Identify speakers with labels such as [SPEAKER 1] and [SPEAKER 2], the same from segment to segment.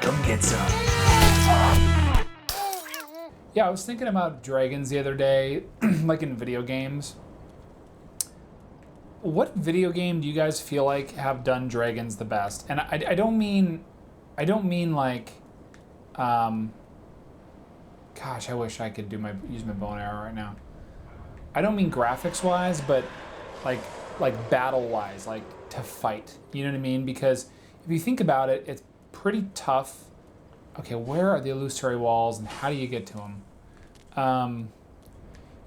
[SPEAKER 1] Come get some. Yeah, I was thinking about dragons the other day, like in video games. What video game do you guys feel like have done dragons the best? And I don't mean like, gosh, I wish I could use my bow and arrow right now. I don't mean graphics wise, but like battle wise, like to fight. You know what I mean? Because if you think about it, it's pretty tough. Okay, where are the illusory walls and how do you get to them?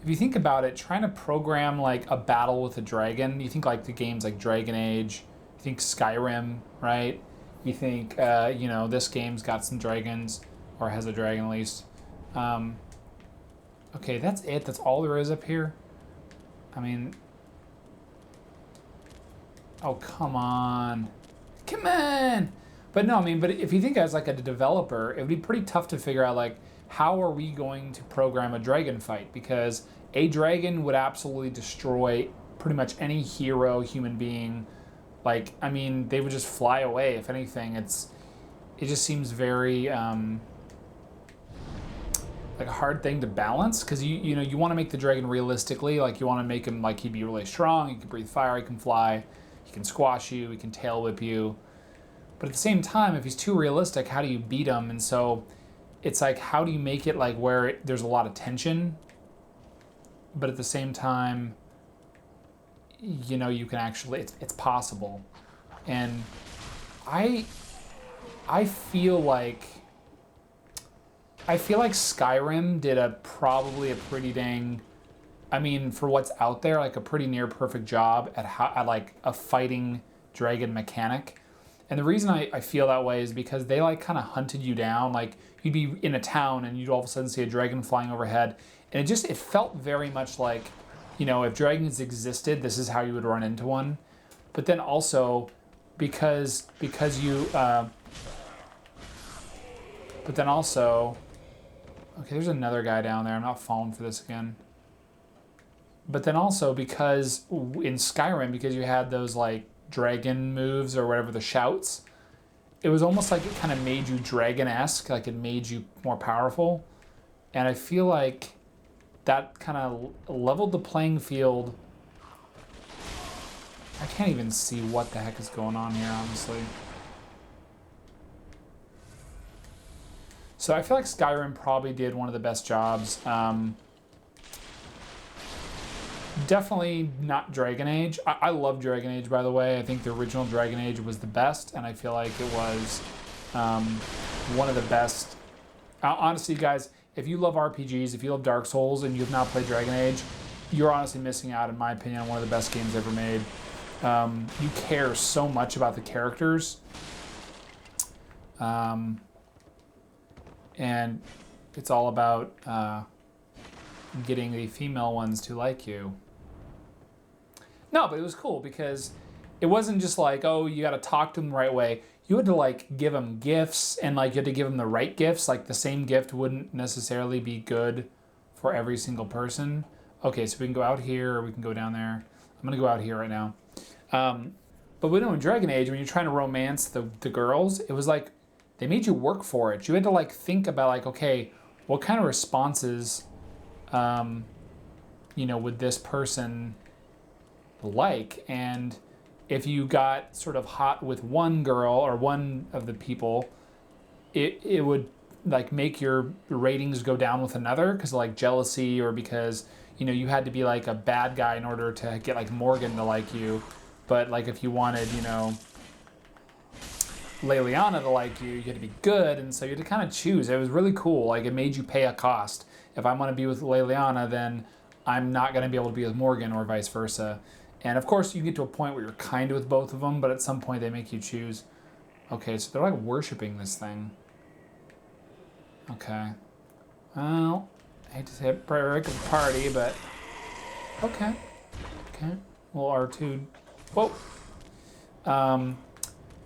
[SPEAKER 1] If you think about it, trying to program like a battle with a dragon, you think like the games like Dragon Age, you think Skyrim, right? You think, this game's got some dragons, or has a dragon at least. Okay, that's it. That's all there is up here. I mean, oh, come on. Come on! But no, I mean, but if you think as like a developer, it would be pretty tough to figure out like, how are we going to program a dragon fight? Because a dragon would absolutely destroy pretty much any hero, human being. Like, I mean, they would just fly away. If anything, it just seems very like a hard thing to balance, because you want to make the dragon realistically, like you want to make him like he'd be really strong, he can breathe fire, he can fly, he can squash you, he can tail whip you. But at the same time, if he's too realistic, how do you beat him? And so it's like, how do you make it like where there's a lot of tension, but at the same time, you can actually, it's possible. And I feel like Skyrim did probably a pretty dang, I mean, for what's out there, like a pretty near perfect job at like a fighting dragon mechanic. And the reason I feel that way is because they like kind of hunted you down. Like you'd be in a town and you'd all of a sudden see a dragon flying overhead. And it felt very much like, if dragons existed, this is how you would run into one. But then also because you, but then also, okay, there's another guy down there. I'm not falling for this again. But then also because in Skyrim, because you had those like dragon moves or whatever, the shouts, it was almost like it kind of made you dragon-esque, like it made you more powerful. And I feel like that kind of leveled the playing field. I can't even see what the heck is going on here, honestly. So I feel like Skyrim probably did one of the best jobs. Definitely not Dragon Age. I love Dragon Age, by the way. I think the original Dragon Age was the best, and I feel like it was one of the best. Honestly, guys, if you love RPGs, if you love Dark Souls, and you have not played Dragon Age, you're honestly missing out, in my opinion, on one of the best games ever made. You care so much about the characters. And it's all about getting the female ones to like you. No, but it was cool because it wasn't just like, oh, you got to talk to them the right way. You had to like give them gifts, and like you had to give them the right gifts. Like the same gift wouldn't necessarily be good for every single person. Okay, so we can go out here or we can go down there. I'm gonna go out here right now. But we know in Dragon Age, when you're trying to romance the girls, it was like they made you work for it. You had to like think about like, okay, what kind of responses, would this person like? And if you got sort of hot with one girl or one of the people, it would like make your ratings go down with another because like jealousy, or because you had to be like a bad guy in order to get like Morgan to like you. But like if you wanted Leliana to like you, you had to be good, and so you had to kind of choose. It was really cool. Like it made you pay a cost. If I want to be with Leliana, then I'm not going to be able to be with Morgan, or vice versa. And of course, you get to a point where you're kind of with both of them, but at some point they make you choose. Okay, so they're like worshiping this thing. Okay. Well, I hate to say it, break of the party, but okay. Okay. Well, R2. Whoa.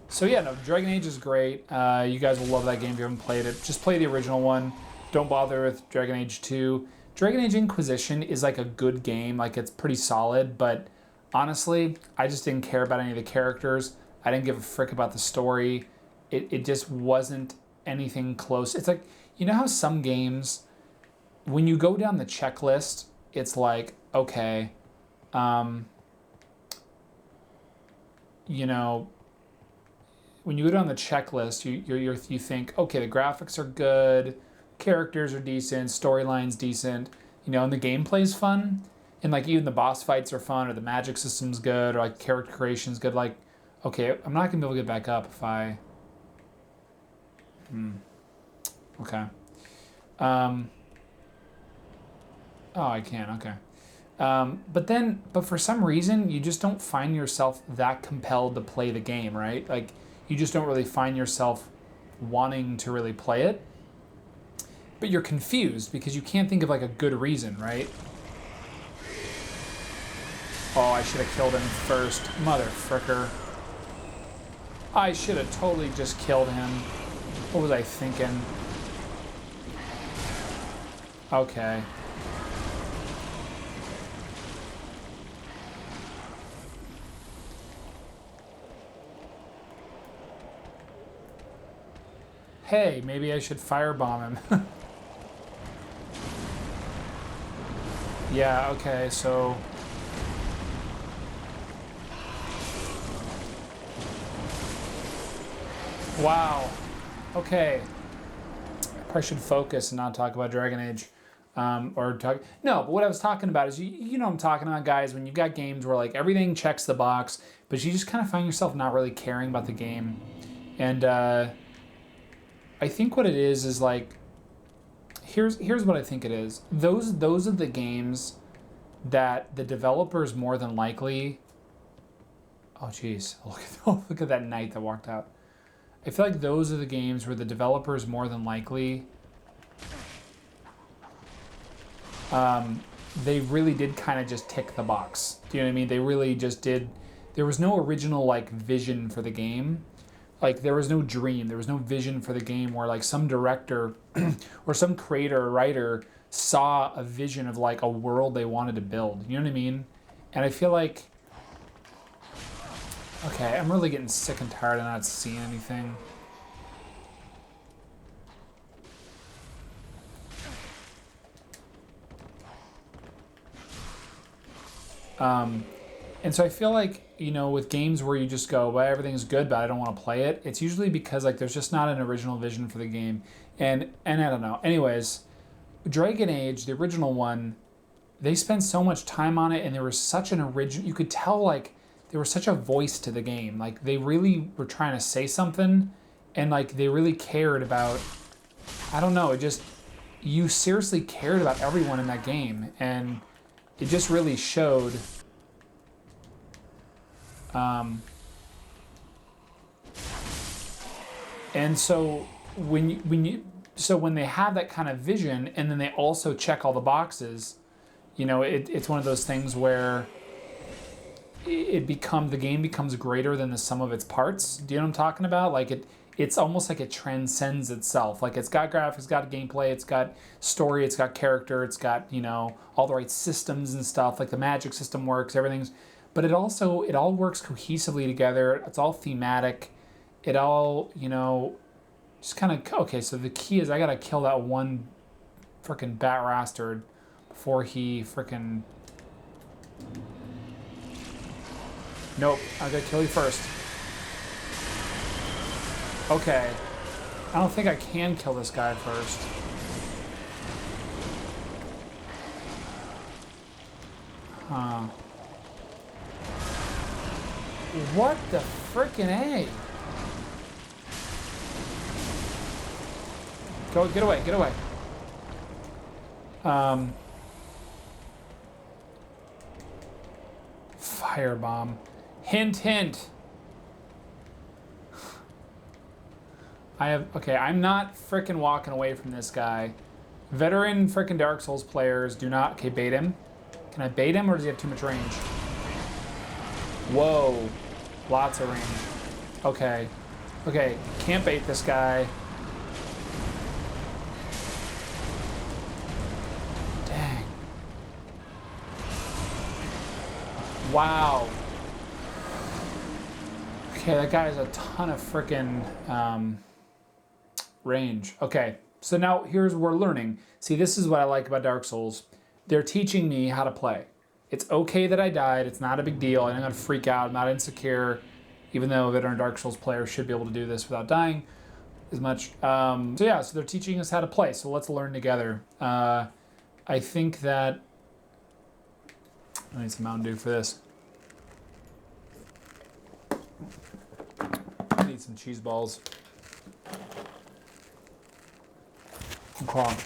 [SPEAKER 1] So yeah, no, Dragon Age is great. You guys will love that game if you haven't played it. Just play the original one. Don't bother with Dragon Age 2. Dragon Age Inquisition is like a good game. Like it's pretty solid, but honestly, I just didn't care about any of the characters. I didn't give a frick about the story. It just wasn't anything close. It's like, you know how some games, when you go down the checklist, it's like, okay, you know, when you go down the checklist, you think, okay, the graphics are good, characters are decent, storyline's decent, you know, and the gameplay's fun, and like even the boss fights are fun, or the magic system's good, or like character creation's good. Like, okay, I'm not gonna be able to get back up if I. Okay. Oh, I can. Okay. But for some reason, you just don't find yourself that compelled to play the game, right? Like, you just don't really find yourself wanting to really play it. But you're confused because you can't think of like a good reason, right? Oh, I should have killed him first. Mother fricker. I should have totally just killed him. What was I thinking? Okay. Hey, maybe I should firebomb him. Yeah, okay, so... Wow. Okay. I probably should focus and not talk about Dragon Age. No, but what I was talking about is, you know what I'm talking about, guys, when you've got games where like everything checks the box, but you just kind of find yourself not really caring about the game. And I think what it is like, here's what I think it is. Those are the games that the developers more than likely... Oh, jeez. Look at that knight that walked out. I feel like those are the games where the developers more than likely... they really did kind of just tick the box. Do you know what I mean? They really just did... There was no original, like, vision for the game. Like, there was no dream. There was no vision for the game where, like, some director or some creator or writer saw a vision of, like, a world they wanted to build. You know what I mean? And I feel like... Okay, I'm really getting sick and tired of not seeing anything. And so I feel like, you know, with games where you just go, well, everything's good, but I don't want to play it, it's usually because, like, there's just not an original vision for the game. And I don't know. Anyways, Dragon Age, the original one, they spent so much time on it, and there was such an original... You could tell, like, there was such a voice to the game. Like, they really were trying to say something, and, like, they really cared about... I don't know, it just... You seriously cared about everyone in that game, and it just really showed... And so when they have that kind of vision, and then they also check all the boxes, you know, it's one of those things where the game becomes greater than the sum of its parts. Do you know what I'm talking about? Like it's almost like it transcends itself. Like, it's got graphics, it's got gameplay, it's got story, it's got character, it's got, you know, all the right systems and stuff. Like, the magic system works, everything's... But it all works cohesively together. It's all thematic. It all, you know, just kind of... Okay, so the key is I gotta kill that one frickin' bat bastard before he frickin'... Nope, I gotta kill you first. Okay. I don't think I can kill this guy first. Huh. What the frickin' A? Go, get away, get away. Firebomb. Hint, hint. Okay, I'm not frickin' walking away from this guy. Veteran frickin' Dark Souls players do not... Okay, bait him. Can I bait him, or does he have too much range? Whoa. Lots of range. Okay. Okay, can't bait this guy. Dang. Wow. Okay, that guy has a ton of frickin' range. Okay, so now here's where we're learning. See, this is what I like about Dark Souls. They're teaching me how to play. It's okay that I died. It's not a big deal. I'm not gonna freak out. I'm not insecure, even though a veteran Dark Souls player should be able to do this without dying as much. So yeah, so they're teaching us how to play. So let's learn together. I think that I need some Mountain Dew for this. I need some cheese balls. Okay.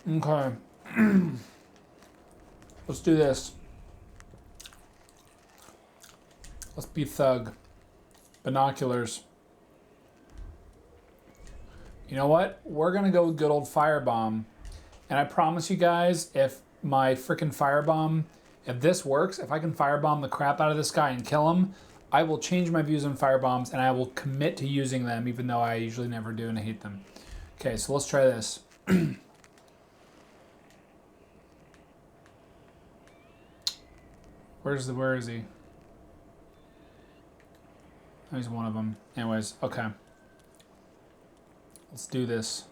[SPEAKER 1] Okay. Let's do this. Let's be thug. Binoculars. You know what? We're gonna go with good old firebomb. And I promise you guys, if my frickin' firebomb, if this works, if I can firebomb the crap out of this guy and kill him, I will change my views on firebombs and I will commit to using them, even though I usually never do and I hate them. Okay, so let's try this. Where is he? Oh, he's one of them. Anyways, okay. Let's do this.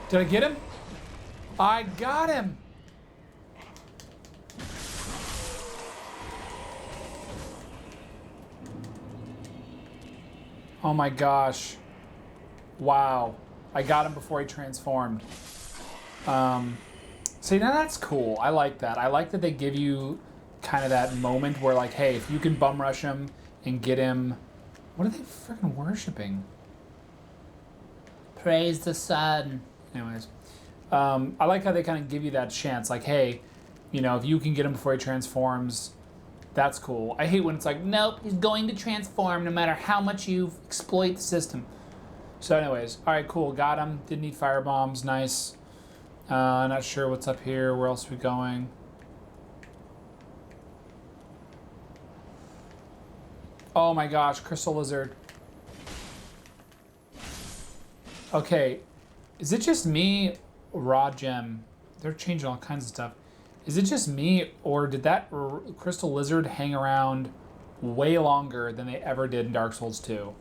[SPEAKER 1] Did I get him? I got him! Oh my gosh. Wow. I got him before he transformed. See, now that's cool. I like that. I like that they give you kind of that moment where, like, hey, if you can bum rush him and get him... What are they freaking worshipping? Praise the sun. Anyways. I like how they kind of give you that chance. Like, hey, you know, if you can get him before he transforms, that's cool. I hate when it's like, nope, he's going to transform no matter how much you exploit the system. So anyways, all right, cool. Got him. Didn't need fire bombs. Nice. Not sure what's up here. Where else are we going? Oh my gosh, Crystal Lizard. Okay, is it just me? Raw Gem. They're changing all kinds of stuff. Is it just me, or did that Crystal Lizard hang around way longer than they ever did in Dark Souls 2?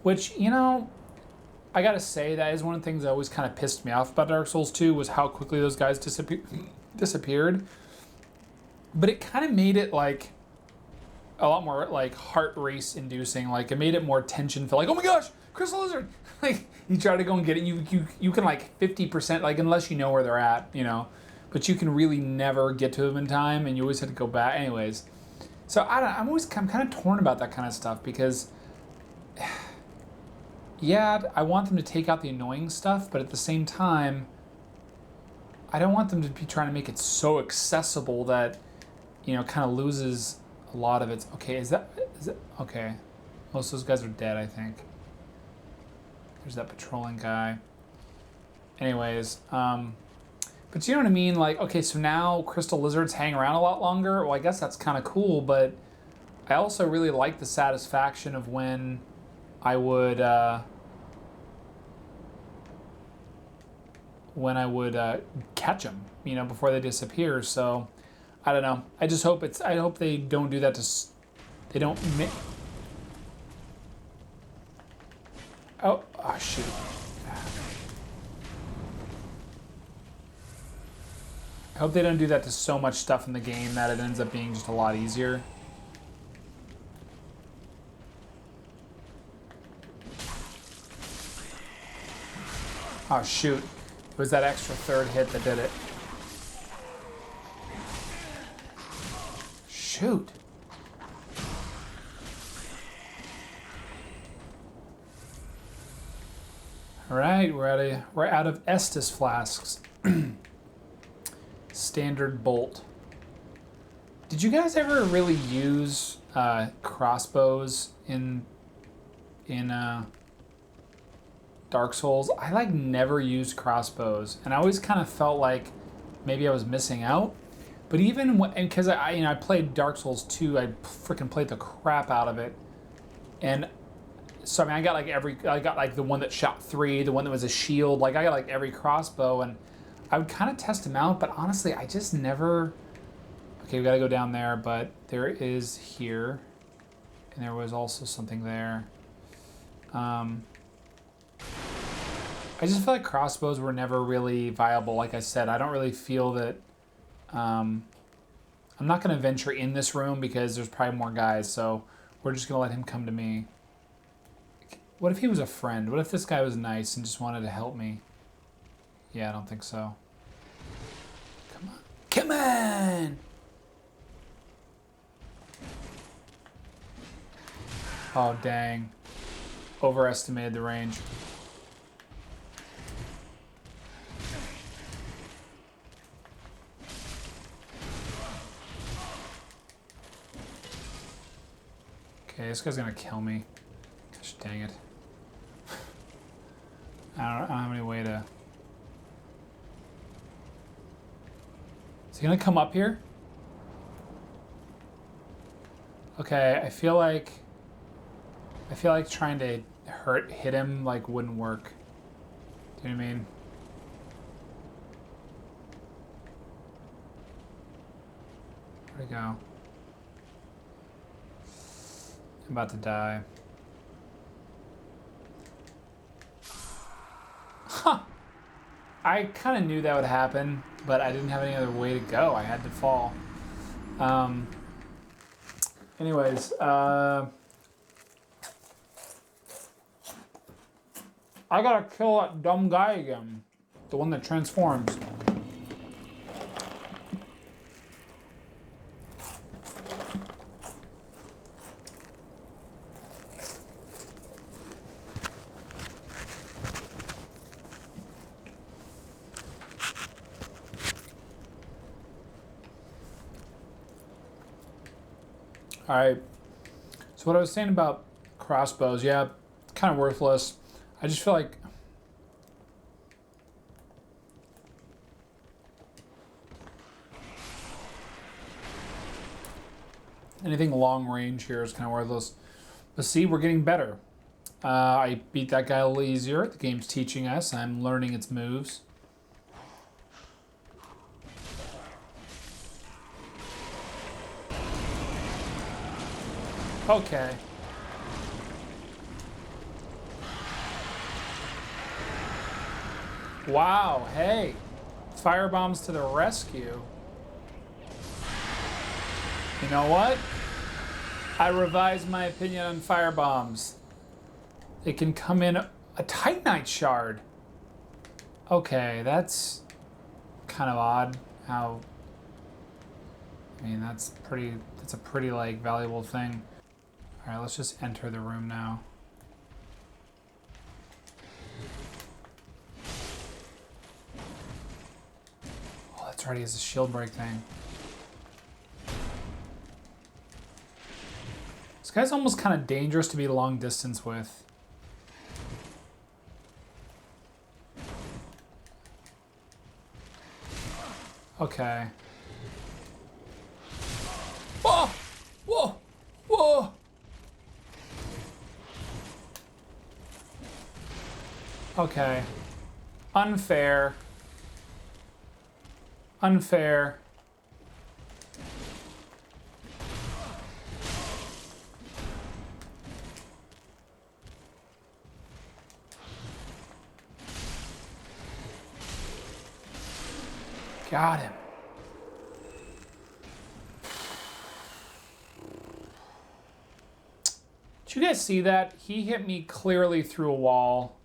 [SPEAKER 1] Which, you know, I gotta say, that is one of the things that always kind of pissed me off about Dark Souls 2 was how quickly those guys disappeared. But it kind of made it like a lot more like heart race inducing. Like it made it more tension filled. Like, oh my gosh, Crystal Lizard! Like you try to go and get it, you can like 50%, like unless you know where they're at, you know. But you can really never get to them in time, and you always have to go back. Anyways, so I'm kind of torn about that kind of stuff because. Yeah, I want them to take out the annoying stuff, but at the same time, I don't want them to be trying to make it so accessible that, you know, kind of loses a lot of its... Okay, is it... Okay. Most of those guys are dead, I think. There's that patrolling guy. Anyways, but you know what I mean? Like, okay, so now Crystal Lizards hang around a lot longer. Well, I guess that's kind of cool, but I also really like the satisfaction of when I would catch them, you know, before they disappear. So I don't know. I just hope I hope they don't do that they don't. Oh shoot. I hope they don't do that to so much stuff in the game that it ends up being just a lot easier. Oh shoot, it was that extra third hit that did it. Shoot. All right, we're out of Estus flasks. Standard bolt. Did you guys ever really use crossbows in Dark Souls? I never used crossbows, and I always kind of felt like maybe I was missing out. But even when, and because I played Dark Souls 2, I freaking played the crap out of it. And so I mean, I got like the one that shot 3, the one that was a shield. Like I got like every crossbow, and I would kind of test them out. But honestly, I just never. Okay, we gotta go down there, but there is here, and there was also something there. I just feel like crossbows were never really viable. Like I said, I don't really feel that. I'm not gonna venture in this room because there's probably more guys. So we're just gonna let him come to me. What if he was a friend? What if this guy was nice and just wanted to help me? Yeah, I don't think so. Come on. Come on! Oh, dang. Overestimated the range. Okay, this guy's gonna kill me. Gosh dang it. I don't have any way to... Is he gonna come up here? Okay, I feel like trying to hit him like wouldn't work. Do you know what I mean? Where'd he go? I'm about to die. Huh. I kind of knew that would happen, but I didn't have any other way to go. I had to fall. Anyways, I gotta kill that dumb guy again. The one that transforms. All right, so what I was saying about crossbows, yeah, kind of worthless. I just feel like anything long range here is kind of worthless. But see, we're getting better. I beat that guy a little easier. The game's teaching us. I'm learning its moves. Okay. Wow, hey. Firebombs to the rescue. You know what? I revised my opinion on firebombs. They can come in a Titanite shard. Okay, that's kind of odd how... I mean, that's a pretty like valuable thing. All right, let's just enter the room now. Oh, that's right, he has a shield break thing. This guy's almost kind of dangerous to be long distance with. Okay. Whoa! Whoa! Whoa! Okay. Unfair. Unfair. Got him. Did you guys see that? He hit me clearly through a wall.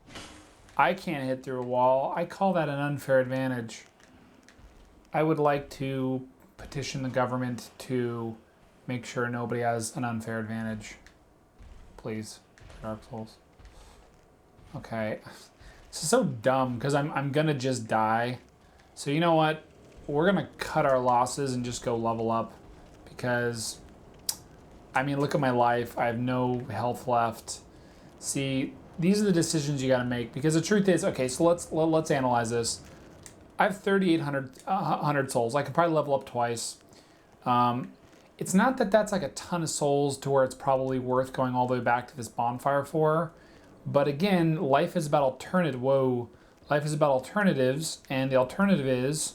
[SPEAKER 1] I can't hit through a wall. I call that an unfair advantage. I would like to petition the government to make sure nobody has an unfair advantage. Please, Dark Souls. Okay. This is so dumb because I'm gonna just die. So you know what? We're gonna cut our losses and just go level up because, I mean, look at my life. I have no health left. See, these are the decisions you gotta make because the truth is, okay, so let's analyze this. I have 3,800 100 souls. I could probably level up twice. It's not that that's like a ton of souls to where it's probably worth going all the way back to this bonfire for. But again, life is about life is about alternatives, and the alternative is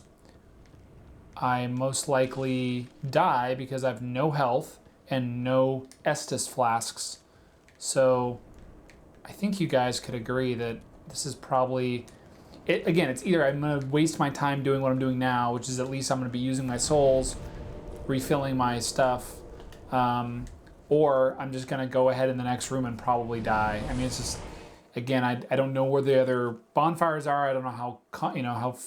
[SPEAKER 1] I most likely die because I have no health and no Estus flasks. So I think you guys could agree that this is probably it. Again, it's either I'm going to waste my time doing what I'm doing now, which is at least I'm going to be using my souls, refilling my stuff, or I'm just going to go ahead in the next room and probably die. I mean, it's just, again, I don't know where the other bonfires are. I don't know how, how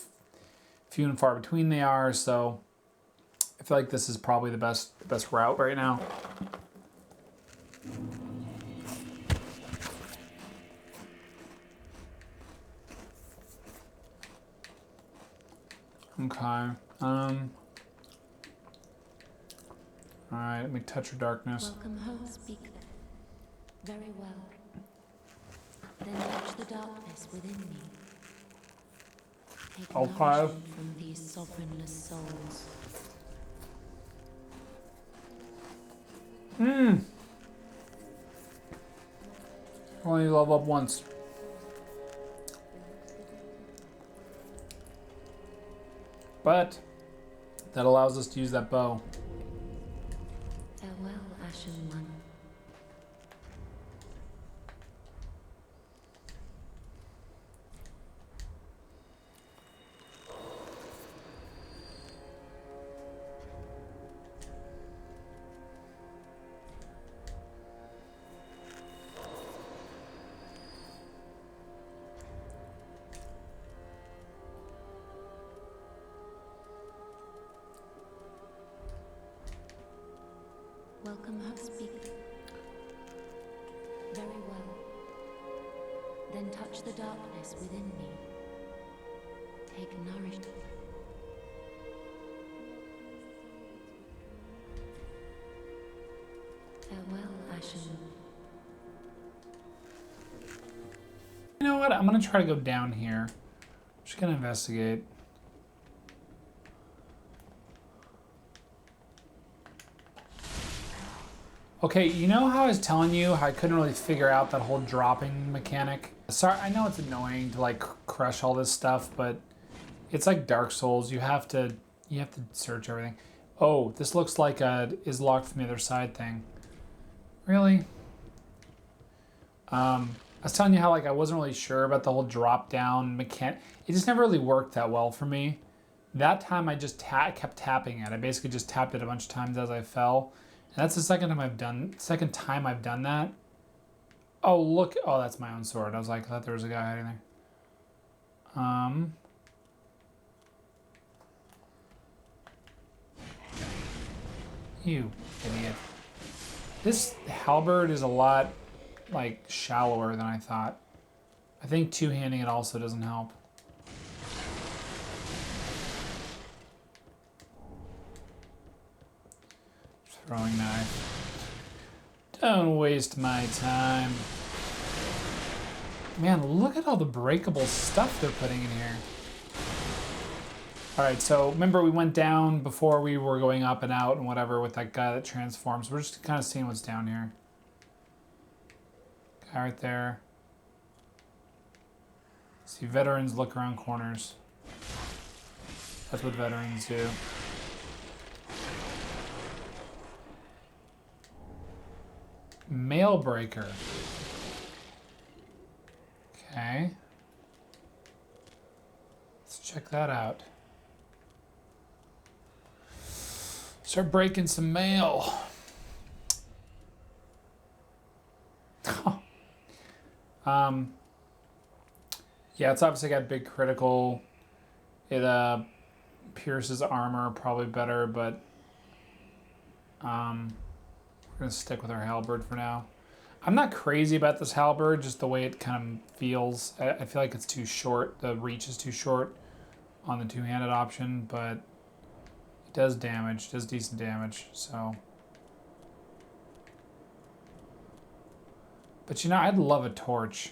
[SPEAKER 1] few and far between they are. So I feel like this is probably the best route right now. Okay. Alright, let me touch your darkness.
[SPEAKER 2] Welcome home, speak then. Very well. Then touch the darkness within me. Take nourishment from these sovereignless souls.
[SPEAKER 1] Only level up once. But that allows us to use that bow.
[SPEAKER 2] Farewell, Ashen One. Welcome home, speak. Very well. Then touch the darkness within me. Take nourishment. Farewell, Ashen.
[SPEAKER 1] You know what? I'm going to try to go down here. I'm just going to investigate. Okay, you know how I was telling you how I couldn't really figure out that whole dropping mechanic? Sorry, I know it's annoying to like crush all this stuff, but it's like Dark Souls. You have to search everything. Oh, this looks like a is locked from the other side thing. Really? I was telling you how like I wasn't really sure about the whole drop down mechanic. It just never really worked that well for me. That time I just kept tapping it. I basically just tapped it a bunch of times as I fell. And that's the second time I've done that. Oh, look. Oh, that's my own sword. I was like, I thought there was a guy hiding there. You idiot. This halberd is a lot, like, shallower than I thought. I think two-handing it also doesn't help. Throwing knife. Don't waste my time. Man, look at all the breakable stuff they're putting in here. Alright, so remember we went down before we were going up and out and whatever with that guy that transforms. We're just kind of seeing what's down here. Guy right there. See, veterans look around corners. That's what veterans do. Mail breaker. Okay. Let's check that out. Start breaking some mail. Yeah, it's obviously got big critical. It pierces armor probably better, but we're gonna stick with our halberd for now. I'm not crazy about this halberd, just the way it kind of feels. I feel like it's too short. The reach is too short on the two-handed option, but it does damage, it does decent damage, so. But you know, I'd love a torch.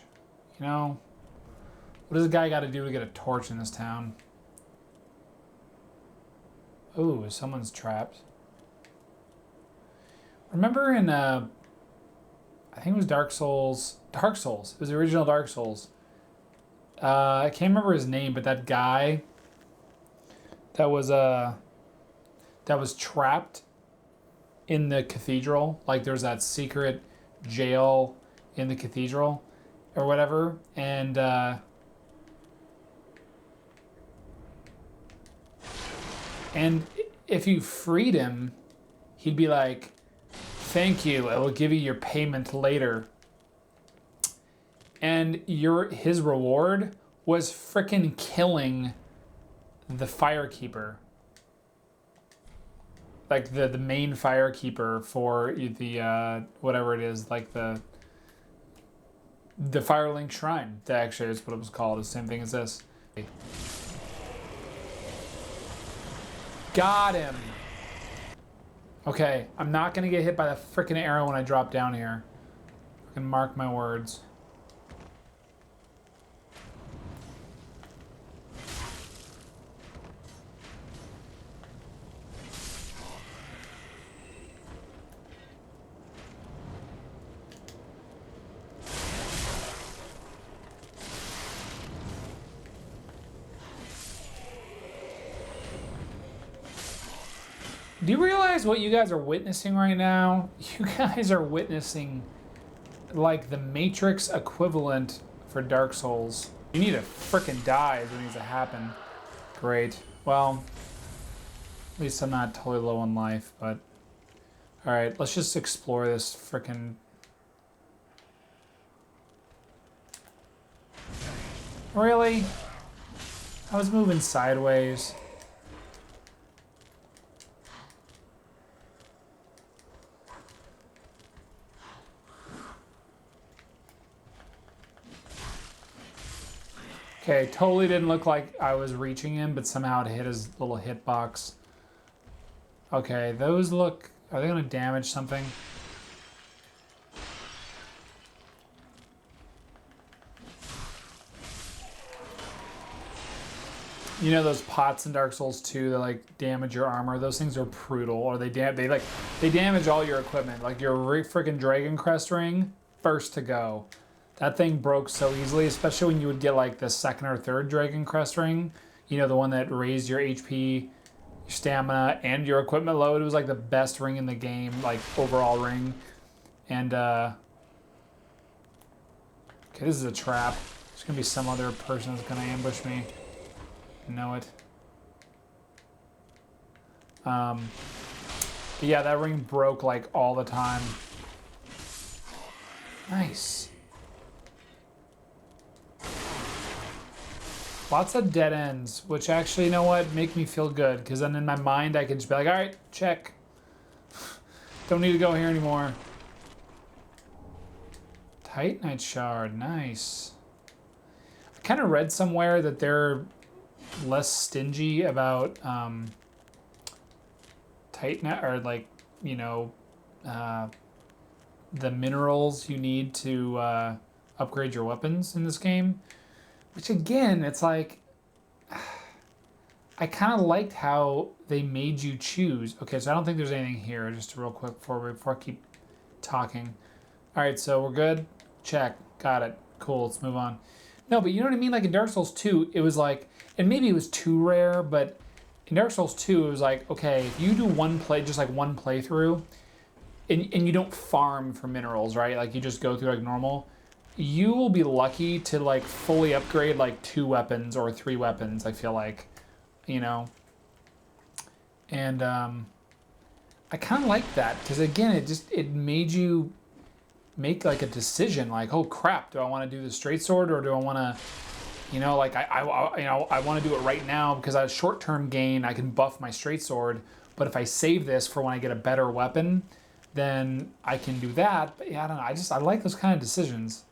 [SPEAKER 1] You know, what does a guy got to do to get a torch in this town? Ooh, someone's trapped. Remember in, I think it was Dark Souls. Dark Souls. It was the original Dark Souls. I can't remember his name, but that guy that was trapped in the cathedral. Like there's that secret jail in the cathedral or whatever. And if you freed him, he'd be like, "Thank you, I will give you your payment later." And his reward was frickin' killing the firekeeper. Like the main firekeeper for the whatever it is, like the Firelink Shrine. That actually is what it was called. The same thing as this. Got him. Okay, I'm not gonna get hit by the frickin' arrow when I drop down here. I can mark my words. Do you realize what you guys are witnessing right now? You guys are witnessing like the Matrix equivalent for Dark Souls. You need to frickin' die is what needs to happen. Great. Well, at least I'm not totally low on life, but... Alright, let's just explore this frickin'... Really? I was moving sideways. Okay, totally didn't look like I was reaching him, but somehow it hit his little hitbox. Okay, those look... Are they going to damage something? You know those pots in Dark Souls 2 that like damage your armor? Those things are brutal. Or they damage all your equipment. Like your freaking Dragon Crest ring, first to go. That thing broke so easily, especially when you would get like the second or third Dragon Crest ring. You know, the one that raised your HP, your stamina, and your equipment load. It was like the best ring in the game, like overall ring. And, okay, this is a trap. There's gonna be some other person that's gonna ambush me. I know it. But yeah, that ring broke like all the time. Nice. Lots of dead ends, which actually, you know what, make me feel good, because then in my mind I can just be like, alright, check. Don't need to go here anymore. Titanite shard, nice. I kind of read somewhere that they're less stingy about Titanite, or like, you know, the minerals you need to upgrade your weapons in this game. Which again, it's like, I kind of liked how they made you choose. Okay, so I don't think there's anything here, just real quick before I keep talking. All right, so we're good. Check, got it. Cool, let's move on. No, but you know what I mean? Like in Dark Souls 2, it was like, and maybe it was too rare, but in Dark Souls 2, it was like, okay, if you do just like one playthrough, and you don't farm for minerals, right? Like you just go through like normal, you will be lucky to like fully upgrade like 2 weapons or 3 weapons, I feel like, you know. And I kind of like that, because again, it made you make like a decision, like, oh crap, do I want to do the straight sword, or do I want to, you know, like I want to do it right now because I have short-term gain, I can buff my straight sword, but if I save this for when I get a better weapon, then I can do that. But yeah, I don't know, I like those kind of decisions.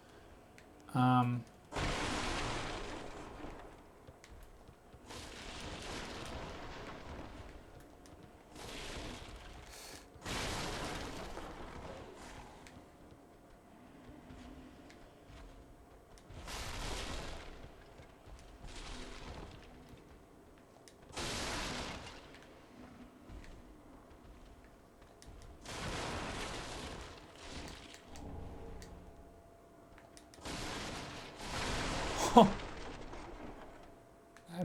[SPEAKER 1] That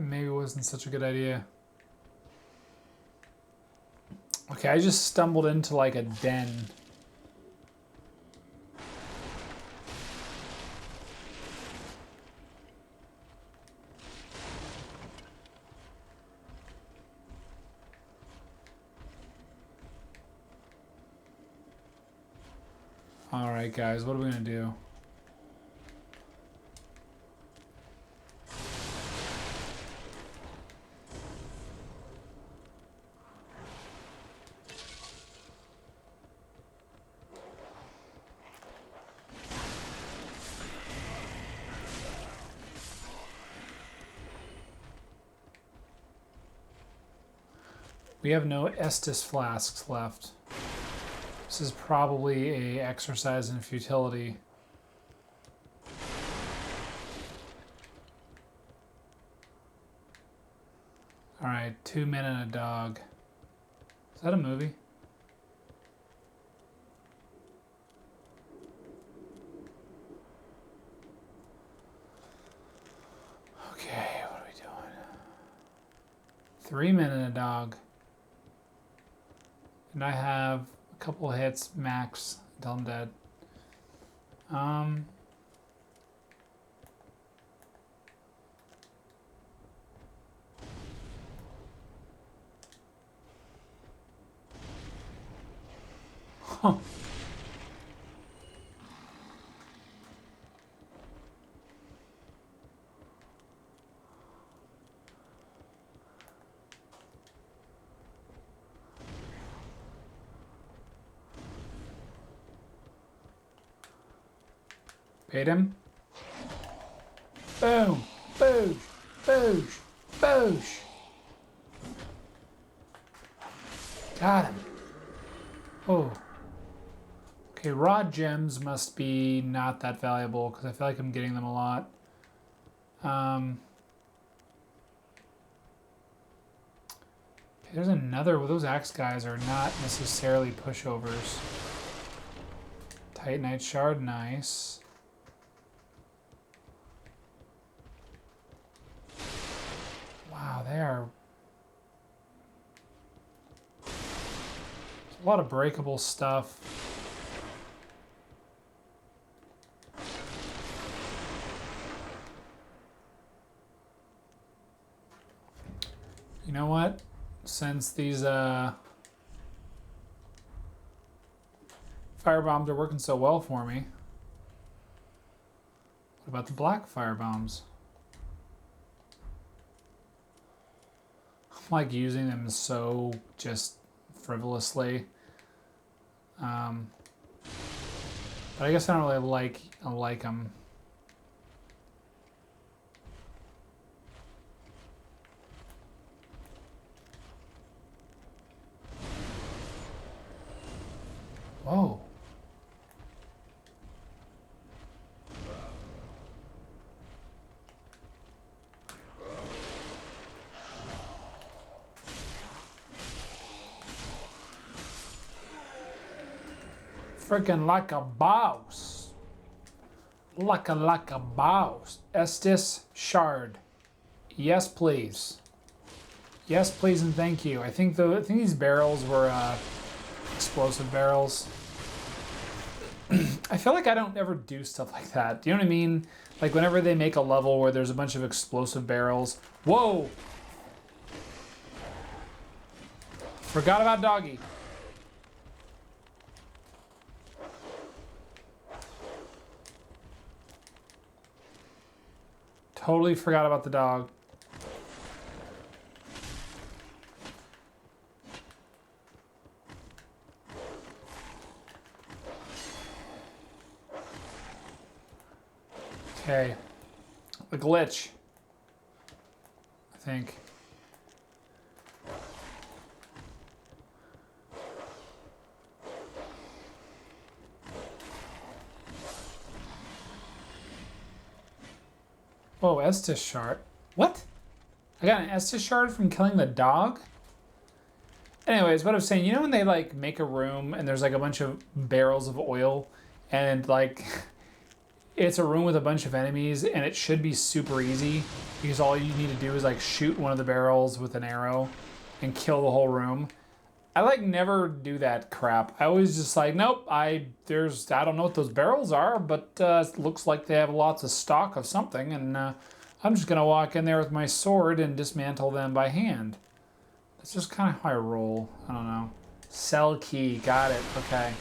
[SPEAKER 1] maybe wasn't such a good idea. Okay, I just stumbled into like a den. All right, guys, what are we gonna do? We have no Estus flasks left. This is probably a exercise in futility. All right, 2 men and a dog. Is that a movie? Okay, what are we doing? 3 men and a dog. And I have a couple hits max until I'm dead. Huh. Bait him. Boom, boosh, boosh, boosh. Got him. Oh. Okay, raw gems must be not that valuable because I feel like I'm getting them a lot. Okay, there's another. Well, those axe guys are not necessarily pushovers. Titanite shard, nice. Wow, they are. There's a lot of breakable stuff. You know what? Since these fire bombs are working so well for me, what about the black fire bombs? I'm like using them so just frivolously. But I guess I don't really like them. Whoa. Freaking like a boss. Like a boss. Estus shard. Yes, please. Yes, please, and thank you. I think these barrels were explosive barrels. I feel like I don't ever do stuff like that. Do you know what I mean? Like whenever they make a level where there's a bunch of explosive barrels. Whoa! Forgot about Doggy. Totally forgot about the dog. Okay. The glitch. I think. Whoa, Estus shard. What? I got an Estus shard from killing the dog? Anyways, what I was saying, you know when they like make a room and there's like a bunch of barrels of oil and like It's a room with a bunch of enemies, and it should be super easy because all you need to do is like shoot one of the barrels with an arrow and kill the whole room. I like never do that crap. I always just like, nope, I don't know what those barrels are, but it looks like they have lots of stock of something, and I'm just gonna walk in there with my sword and dismantle them by hand. That's just kind of how I roll. I don't know. Cell key, got it. Okay.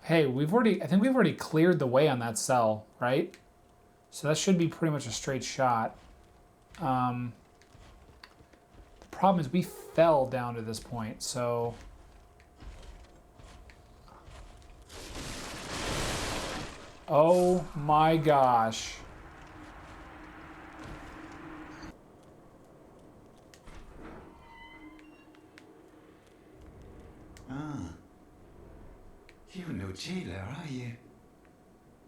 [SPEAKER 1] Hey, I think we've already cleared the way on that cell, right? So that should be pretty much a straight shot. The problem is we fell down to this point, so... Oh my gosh.
[SPEAKER 3] Ah. You're no jailer, are you?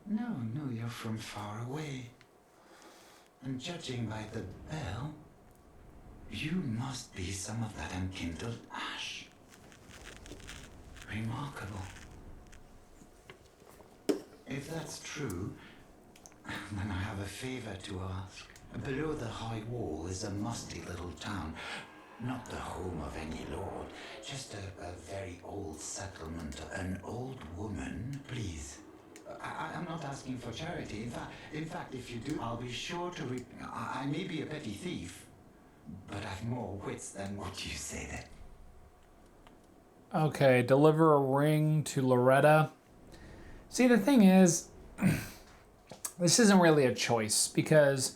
[SPEAKER 3] No, you're from far away. And judging by the bell, you must be some of that unkindled ash. Remarkable. If that's true, then I have a favor to ask. Below the high wall is a musty little town. Not the home of any lord, just a very old settlement. An old woman, please. I'm not asking for charity. In fact, if you do, I'll be sure to I may be a petty thief, but I've more wits than what you say then.
[SPEAKER 1] Okay, deliver a ring to Loretta. See, the thing is, this isn't really a choice because...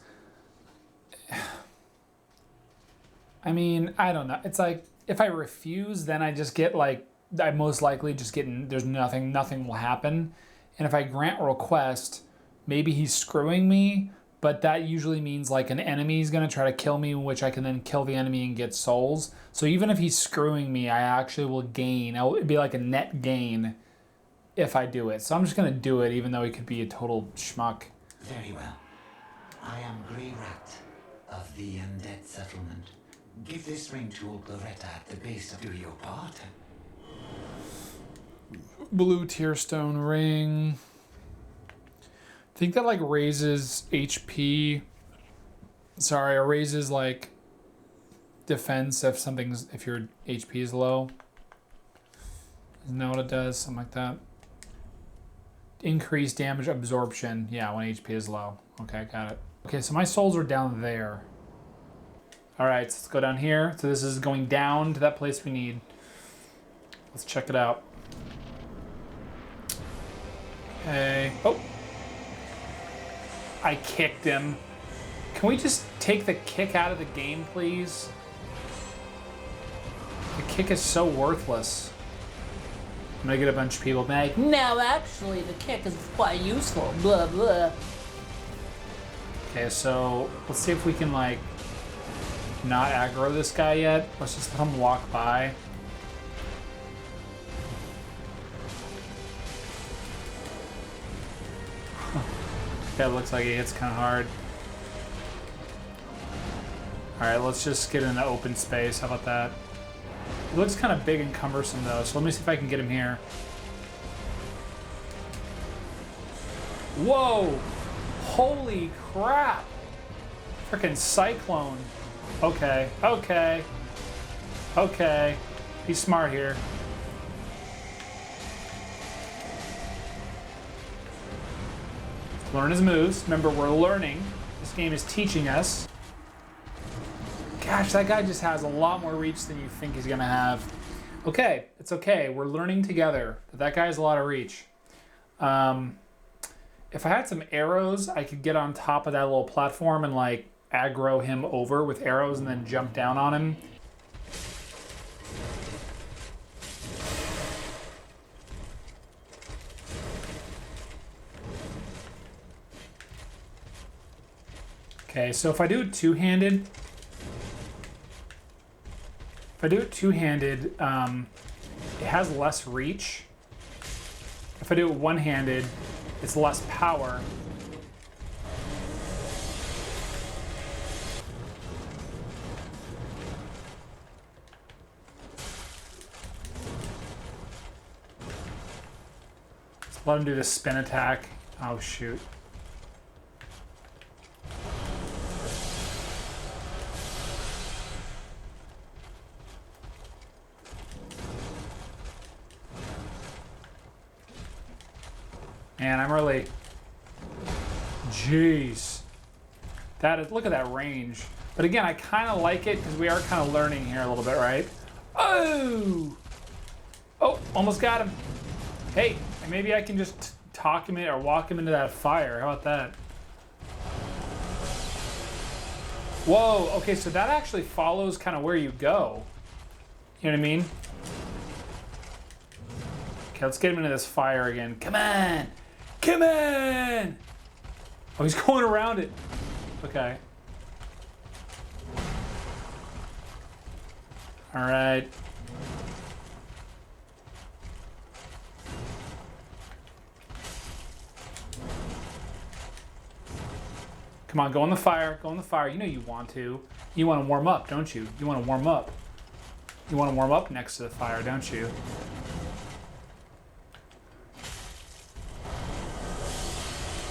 [SPEAKER 1] I mean, I don't know. It's like, if I refuse, then I just get like, I most likely just get, there's nothing will happen. And if I grant request, maybe he's screwing me, but that usually means like an enemy is going to try to kill me, which I can then kill the enemy and get souls. So even if he's screwing me, I actually will gain. It'd be like a net gain if I do it. So I'm just going to do it, even though he could be a total schmuck.
[SPEAKER 3] Very well. I am Grey Rat of the Undead Settlement. Give this ring to old Loretta at the base of your part.
[SPEAKER 1] Blue Tearstone ring. I think that like raises HP. Sorry, or raises like defense if your HP is low. Isn't that what it does? Something like that. Increase damage absorption. Yeah, when HP is low. Okay, got it. Okay, so my souls are down there. All right, so let's go down here. So this is going down to that place we need. Let's check it out. Okay. Oh. I kicked him. Can we just take the kick out of the game, please? The kick is so worthless. I'm gonna get a bunch of people like, no, actually, the kick is quite useful, blah, blah. Okay, so let's see if we can, like, not aggro this guy yet. Let's just let him walk by. That looks like he hits kind of hard. Alright, let's just get in the open space. How about that? It looks kind of big and cumbersome though, so let me see if I can get him here. Whoa! Holy crap! Frickin' cyclone. Okay, okay. Okay. He's smart here. Learn his moves. Remember, we're learning. This game is teaching us. Gosh, that guy just has a lot more reach than you think he's gonna have. Okay, it's okay. We're learning together. But that guy has a lot of reach. If I had some arrows, I could get on top of that little platform and like aggro him over with arrows and then jump down on him. Okay, so if I do it two-handed, it has less reach. If I do it one-handed, it's less power. Let him do the spin attack. Oh, shoot. Man, I'm really... Jeez. That is... Look at that range. But again, I kind of like it because we are kind of learning here a little bit, right? Oh! Oh, almost got him. Hey, maybe I can just talk him in or walk him into that fire. How about that? Whoa, okay, so that actually follows kind of where you go. You know what I mean? Okay, let's get him into this fire again. Come on! Come on! Oh, he's going around it. Okay. All right. Come on, go in the fire. Go in the fire. You know you want to. You want to warm up, don't you? You want to warm up. You want to warm up next to the fire, don't you?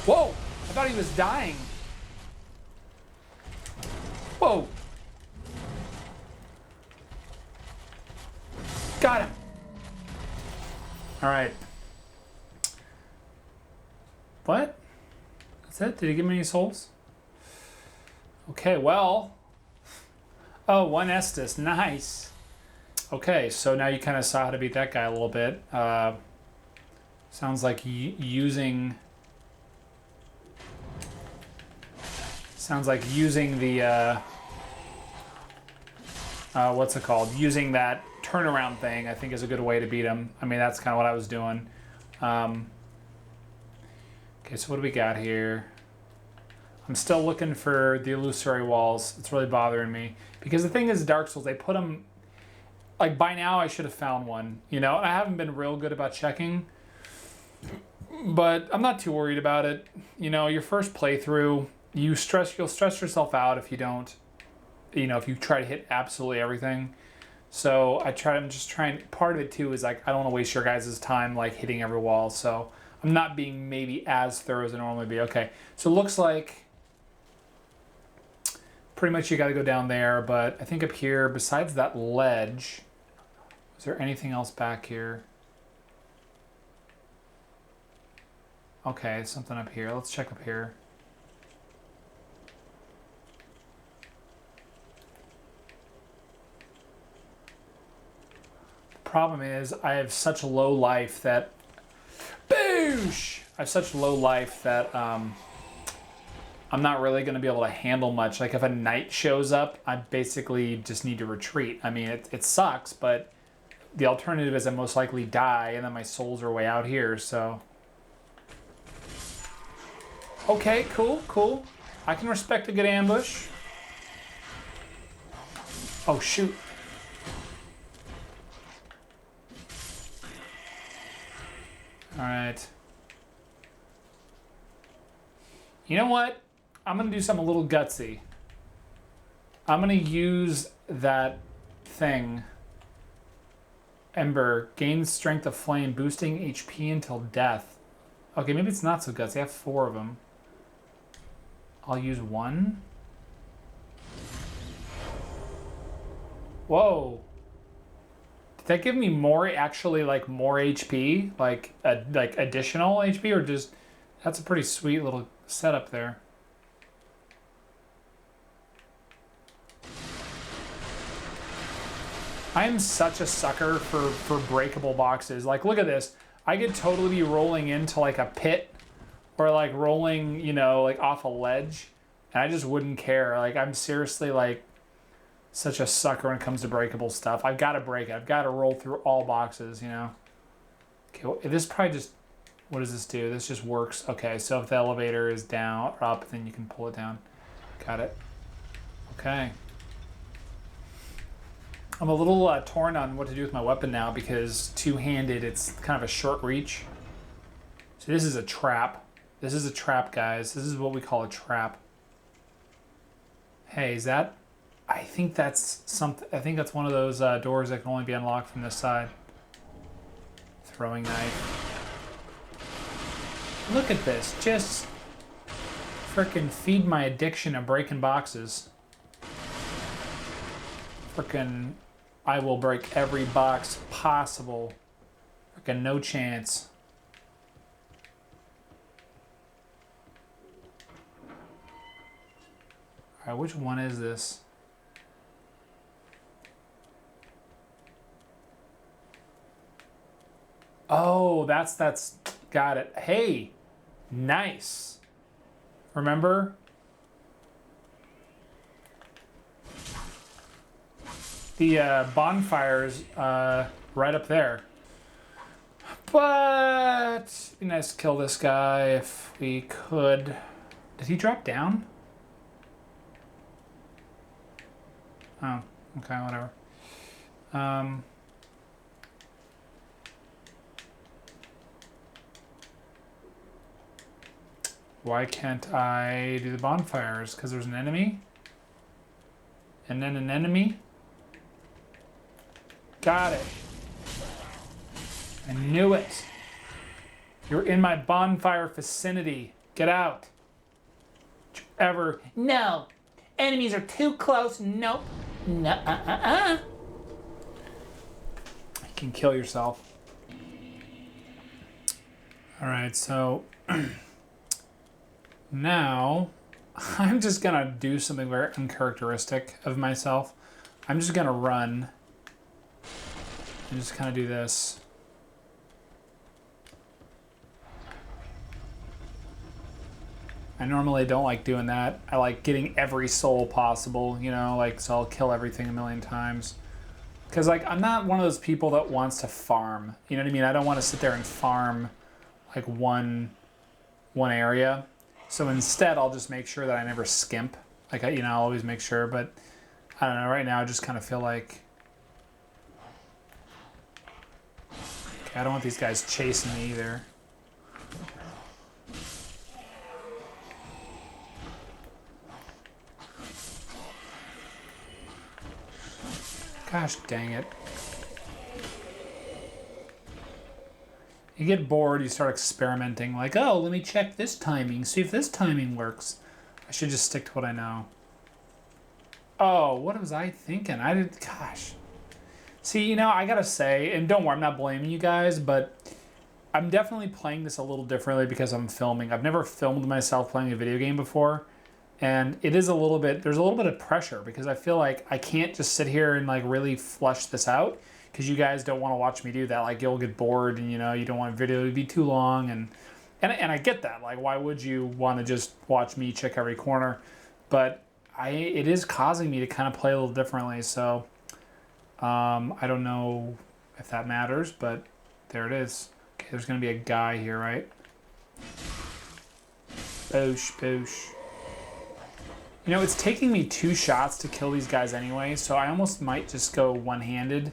[SPEAKER 1] Whoa! I thought he was dying. Whoa! Got him! Alright. What? That's it? Did he give me any souls? Okay, well. Oh, one Estus. Nice. Okay, so now you kind of saw how to beat that guy a little bit. Sounds like using... Sounds like using the... what's it called? Using that turnaround thing, I think, is a good way to beat him. I mean, that's kind of what I was doing. Okay, so what do we got here? I'm still looking for the illusory walls. It's really bothering me. Because the thing is, Dark Souls, they put them... Like, by now, I should have found one. You know, I haven't been real good about checking. But I'm not too worried about it. You know, your first playthrough, you'll stress yourself out if you don't... You know, if you try to hit absolutely everything. So I'm just trying, part of it too is like, I don't want to waste your guys' time like hitting every wall. So I'm not being maybe as thorough as I normally be. Okay, so it looks like pretty much you got to go down there. But I think up here, besides that ledge, is there anything else back here? Okay, something up here. Let's check up here. Problem is, I have such low life that... Boosh! I have such low life that I'm not really going to be able to handle much. Like, if a knight shows up, I basically just need to retreat. I mean, it sucks, but the alternative is I most likely die, and then my souls are way out here, so... Okay, cool, cool. I can respect a good ambush. Oh, shoot. All right. You know what? I'm going to do something a little gutsy. I'm going to use that thing. Ember. Gains strength of flame, boosting HP until death. Okay, maybe it's not so gutsy. I have 4 of them. I'll use 1. Whoa. Did that give me more, actually, like, more HP? Like additional HP? Or just... That's a pretty sweet little setup there. I am such a sucker for breakable boxes. Like, look at this. I could totally be rolling into, like, a pit. Or, like, rolling, you know, like, off a ledge. And I just wouldn't care. Like, I'm seriously, like... Such a sucker when it comes to breakable stuff. I've got to break it. I've got to roll through all boxes, you know. Okay, well, this probably just... What does this do? This just works. Okay, so if the elevator is down or up, then you can pull it down. Got it. Okay. I'm a little torn on what to do with my weapon now because two-handed, it's kind of a short reach. So this is a trap. This is a trap, guys. This is what we call a trap. Hey, is that... I think that's something. I think that's one of those doors that can only be unlocked from this side. Throwing knife. Look at this. Just frickin' feed my addiction of breaking boxes. Frickin', I will break every box possible. Frickin' no chance. All right, which one is this? Oh, that's, got it. Hey, nice. Remember? The bonfire's right up there. But it'd be nice to kill this guy if we could. Did he drop down? Oh, okay, whatever. Why can't I do the bonfires? Because there's an enemy? And then an enemy? Got it. I knew it. You're in my bonfire vicinity. Get out. Ever. No. Enemies are too close. Nope. No. You can kill yourself. All right, so now I'm just gonna do something very uncharacteristic of myself. I'm just gonna run and just kind of do this. I normally don't like doing that. I like getting every soul possible, you know, like, so I'll kill everything a million times. Because, like, I'm not one of those people that wants to farm. You know what I mean? I don't want to sit there and farm, like, one area. So instead, I'll just make sure that I never skimp. Like, you know, I'll always make sure. But, I don't know, right now I just kind of feel like... Okay, I don't want these guys chasing me either. Gosh dang it. You get bored, you start experimenting, like, oh, let me check this timing, see if this timing works. I should just stick to what I know. Oh, what was I thinking? Gosh. See, you know, I gotta say, and don't worry, I'm not blaming you guys, but I'm definitely playing this a little differently because I'm filming. I've never filmed myself playing a video game before. And it is a little bit, there's a little bit of pressure because I feel like I can't just sit here and like really flush this out because you guys don't want to watch me do that. Like you'll get bored and you know, you don't want video to be too long and I get that. Like why would you want to just watch me check every corner? But it is causing me to kind of play a little differently. So I don't know if that matters, but there it is. Okay, there's going to be a guy here, right? Boosh, boosh. You know, it's taking me 2 shots to kill these guys anyway, so I almost might just go one-handed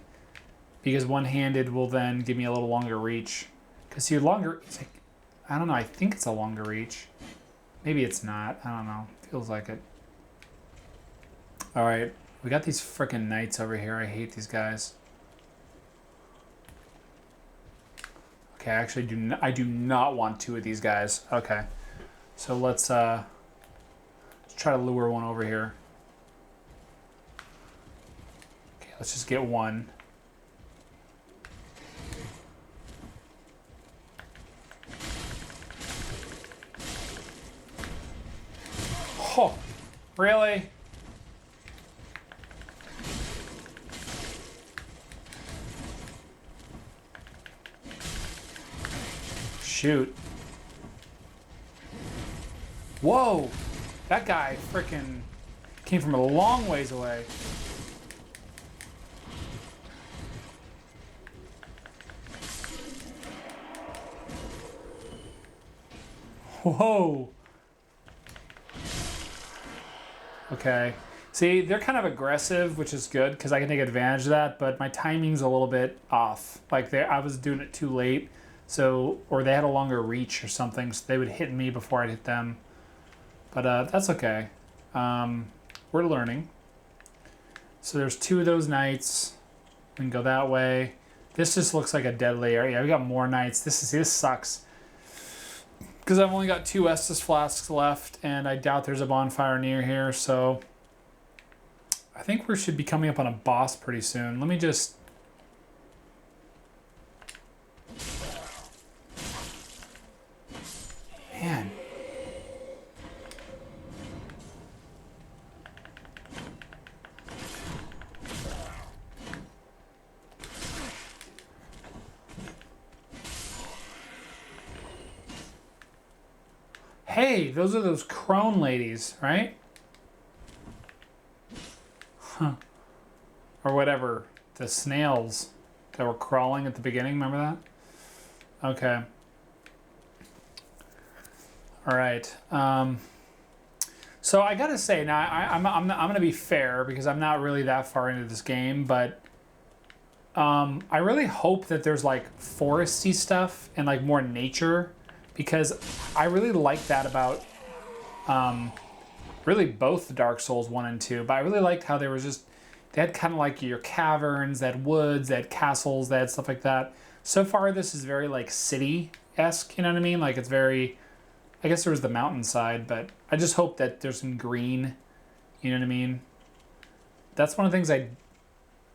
[SPEAKER 1] because one-handed will then give me a little longer reach. Because see, it's like, I don't know, I think it's a longer reach. Maybe it's not, I don't know, feels like it. All right, we got these frickin' knights over here. I hate these guys. Okay, I actually do not want 2 of these guys. Okay, so let's try to lure one over here. Okay, let's just get one. Oh, really? Shoot. Whoa! That guy frickin' came from a long ways away. Whoa. Okay. See, they're kind of aggressive, which is good because I can take advantage of that, but my timing's a little bit off. Like I was doing it too late, so, or they had a longer reach or something, so they would hit me before I'd hit them. But that's okay. We're learning. So there's 2 of those knights. We can go that way. This just looks like a deadly area. We got more knights. This sucks. Because I've only got 2 Estus flasks left, and I doubt there's a bonfire near here, so I think we should be coming up on a boss pretty soon. Let me just... Man. Hey, those are those crone ladies, right? Huh. Or whatever. The snails that were crawling at the beginning, remember that? Okay. All right. So I gotta say, now I'm gonna be fair because I'm not really that far into this game, but I really hope that there's like foresty stuff and like more nature, because I really like that about really both the Dark Souls 1 and 2, but I really liked how they had kind of like your caverns, they had woods, they had castles, they had stuff like that. So far this is very like city-esque, you know what I mean? Like it's very, I guess there was the mountainside, but I just hope that there's some green, you know what I mean? That's one of the things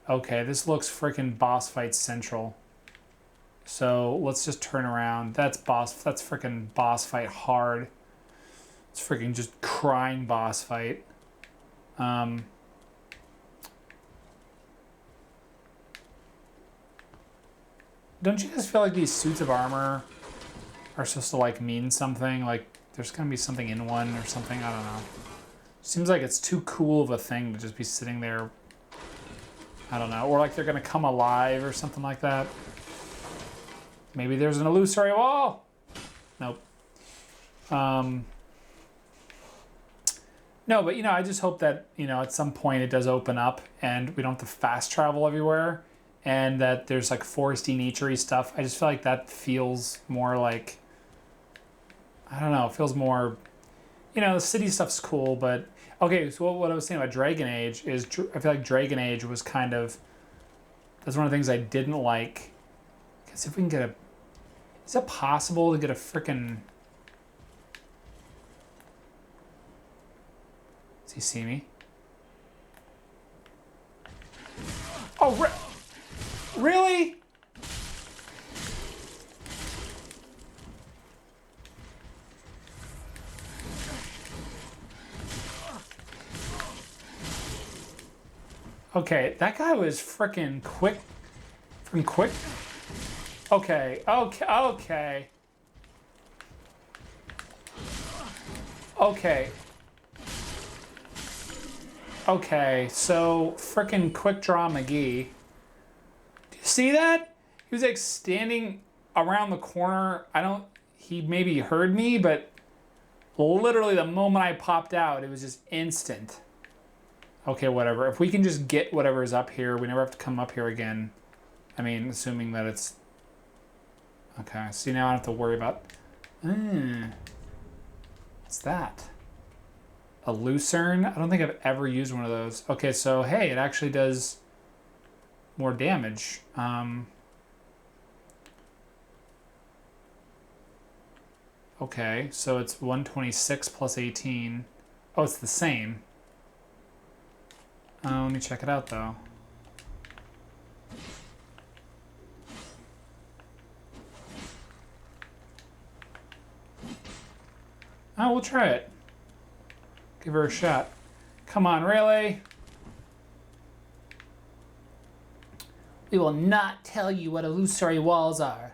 [SPEAKER 1] okay, this looks freaking boss fight central. So let's just turn around. That's freaking boss fight hard. It's freaking just crying boss fight. Don't you guys feel like these suits of armor are supposed to like mean something? Like there's gonna be something in one or something, I don't know. Seems like it's too cool of a thing to just be sitting there. I don't know, or like they're gonna come alive or something like that. Maybe there's an illusory wall. Nope. No, but I just hope that, at some point it does open up and we don't have to fast travel everywhere, and that there's like foresty, naturey stuff. I just feel like that feels more like, I don't know, it feels more, the city stuff's cool, but okay, so what I was saying about Dragon Age is I feel like Dragon Age was kind of, that's one of the things I didn't like. Because if we can get is it possible to get a frickin', does he see me? Oh, really? Okay, that guy was frickin' quick. Frickin' quick. Okay, okay. Okay, so frickin' Quick Draw McGee. Do you see that? He was like standing around the corner. He maybe heard me, but literally the moment I popped out, it was just instant. Okay, whatever. If we can just get whatever is up here, we never have to come up here again. I mean, assuming that it's... Okay, see, now I don't have to worry about... What's that? A lucerne? I don't think I've ever used one of those. Okay, so, hey, it actually does more damage. Okay, so it's 126 plus 18. Oh, it's the same. Let me check it out, though. Oh, we'll try it. Give her a shot. Come on, really? We will not tell you what illusory walls are.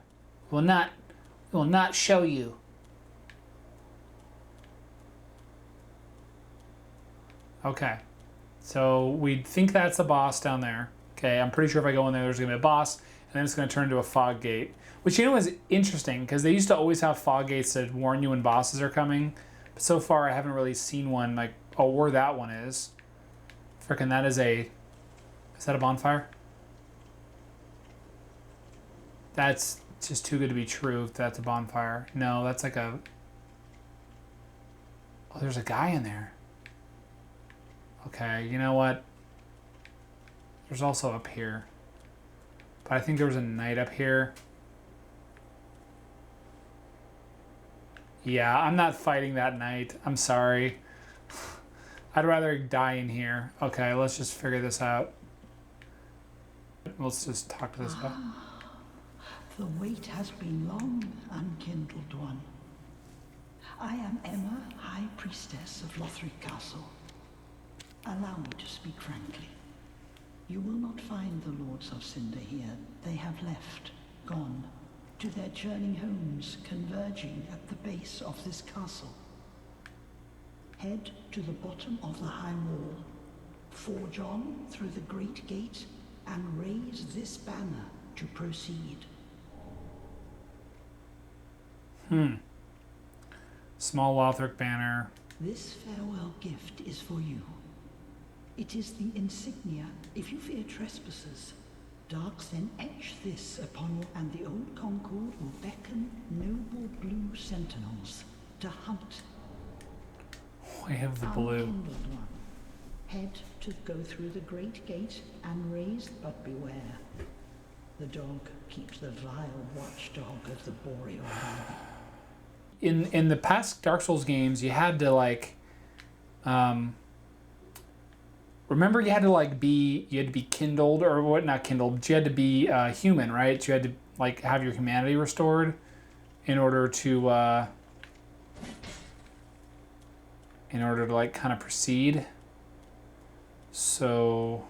[SPEAKER 1] We will not show you. Okay. So we think that's the boss down there. Okay, I'm pretty sure if I go in there, there's gonna be a boss, and then it's gonna turn into a fog gate. Which, is interesting, because they used to always have fog gates that warn you when bosses are coming. But so far, I haven't really seen one like, oh, where that one is. Frickin' that is that a bonfire? That's just too good to be true if that's a bonfire. No, that's like a... Oh, there's a guy in there. Okay, you know what? There's also up here. But I think there was a knight up here. Yeah, I'm not fighting that knight. I'm sorry. I'd rather die in here. Okay, let's just figure this out. Let's just talk to this guy.
[SPEAKER 4] The wait has been long, unkindled one. I am Emma, High Priestess of Lothric Castle. Allow me to speak frankly. You will not find the Lords of Cinder here. They have left, gone, to their journey homes converging at the base of this castle. head to the bottom of the high wall, forge on through the great gate, and raise this banner to proceed.
[SPEAKER 1] Small Lothric banner.
[SPEAKER 4] This farewell gift is for you. It is the insignia if you fear trespassers. Darks then etch this upon you, and the old Concord will beckon noble blue sentinels to hunt.
[SPEAKER 1] I have the blue.
[SPEAKER 4] Unkindled one, head to go through the great gate and raise, but beware. The dog keeps the vile watchdog of the Boreal.
[SPEAKER 1] In the past Dark Souls games, you had to like, remember you had to be kindled, or what? Not kindled. But you had to be human, right? You had to like have your humanity restored in order to like kind of proceed. So.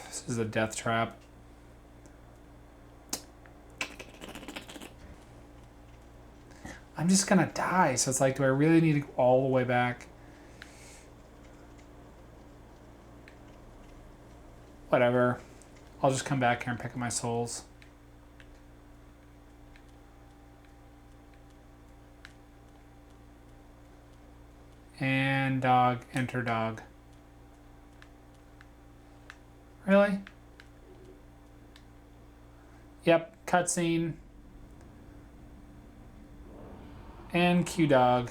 [SPEAKER 1] This is a death trap. I'm just gonna die, so it's like, do I really need to go all the way back? Whatever. I'll just come back here and pick up my souls. And dog, enter dog. Really? Yep, cutscene. And Q-Dog.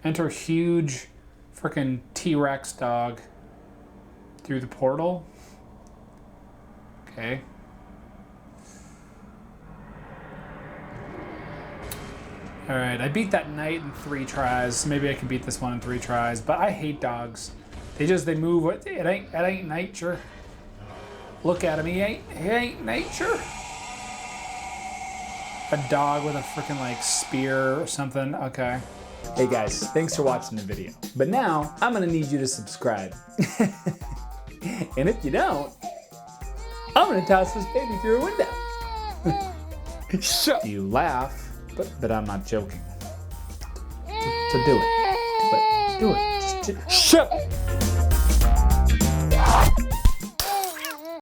[SPEAKER 1] Enter huge frickin' T-Rex dog through the portal. Okay. Alright, I beat that knight in 3 tries. Maybe I can beat this one in 3 tries, but I hate dogs. They move. It ain't nature. Look at him. He ain't nature. A dog with a freaking like spear or something. Okay.
[SPEAKER 5] Hey guys, thanks for watching the video. But now, I'm gonna need you to subscribe. And if you don't, I'm gonna toss this baby through a window. Shut.
[SPEAKER 1] You laugh, but I'm not joking. So do it. Do it. Just
[SPEAKER 5] Shut.